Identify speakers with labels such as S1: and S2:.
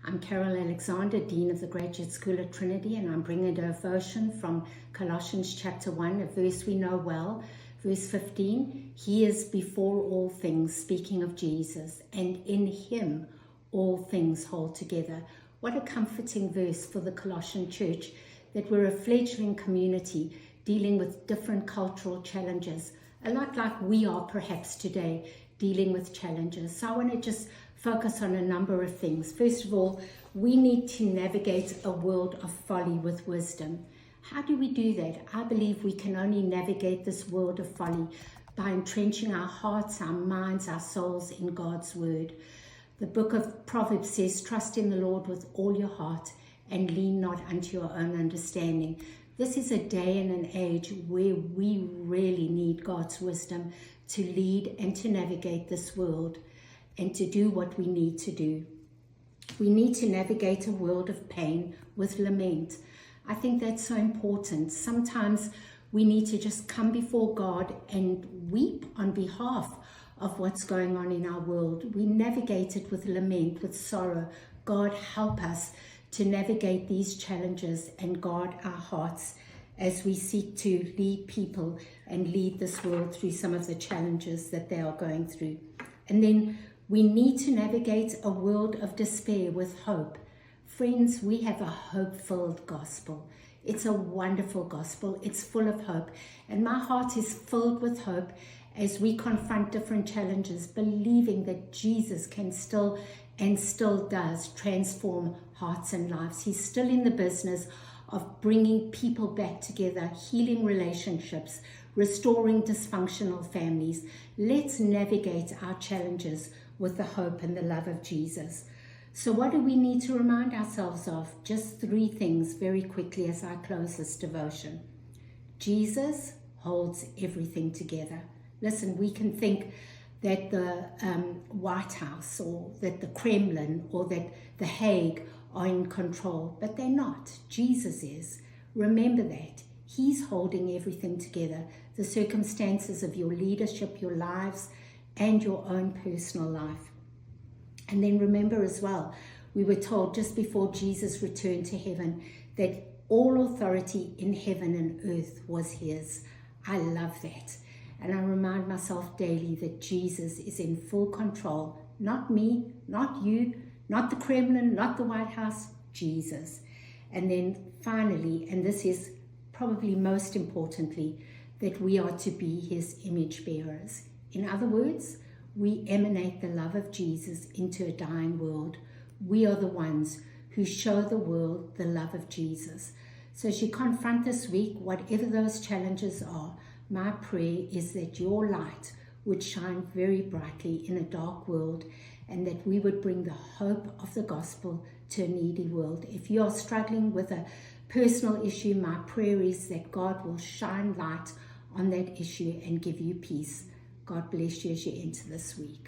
S1: I'm Carol Alexander, Dean of the Graduate School at Trinity, and I'm bringing a devotion from Colossians chapter 1, a verse we know well, verse 15. He is before all things, speaking of Jesus, and in him all things hold together. What a comforting verse for the Colossian church, that we're a fledgling community dealing with different cultural challenges, a lot like we are perhaps today, dealing with challenges. So I want to just focus on a number of things. First of all, we need to navigate a world of folly with wisdom. How do we do that? I believe we can only navigate this world of folly by entrenching our hearts, our minds, our souls in God's word. The book of Proverbs says, trust in the Lord with all your heart and lean not unto your own understanding. This is a day and an age where we really need God's wisdom to lead and to navigate this world and to do what we need to do. We need to navigate a world of pain with lament. I think that's so important. Sometimes we need to just come before God and weep on behalf of what's going on in our world. We navigate it with lament, with sorrow. God, help us to navigate these challenges and guard our hearts as we seek to lead people and lead this world through some of the challenges that they are going through. And then we need to navigate a world of despair with hope. Friends, we have a hope-filled gospel. It's a wonderful gospel. It's full of hope. And my heart is filled with hope as we confront different challenges, believing that Jesus can still and still does transform hearts and lives. He's still in the business of bringing people back together, healing relationships, restoring dysfunctional families. Let's navigate our challenges with the hope and the love of Jesus. So what do we need to remind ourselves of? Just 3 things very quickly as I close this devotion. Jesus holds everything together. Listen, we can think that the White House or that the Kremlin or that the Hague are in control, but they're not. Jesus is. Remember that. He's holding everything together. The circumstances of your leadership, your lives, and your own personal life. And then remember as well, we were told just before Jesus returned to heaven that all authority in heaven and earth was his. I love that. And I remind myself daily that Jesus is in full control. Not me, not you, not the Kremlin, not the White House, Jesus. And then finally, and this is probably most importantly, that we are to be his image bearers. In other words, we emanate the love of Jesus into a dying world. We are the ones who show the world the love of Jesus. So as you confront this week, whatever those challenges are, my prayer is that your light would shine very brightly in a dark world, and that we would bring the hope of the gospel to a needy world. If you are struggling with a personal issue, my prayer is that God will shine light on that issue and give you peace. God bless you as you enter this week.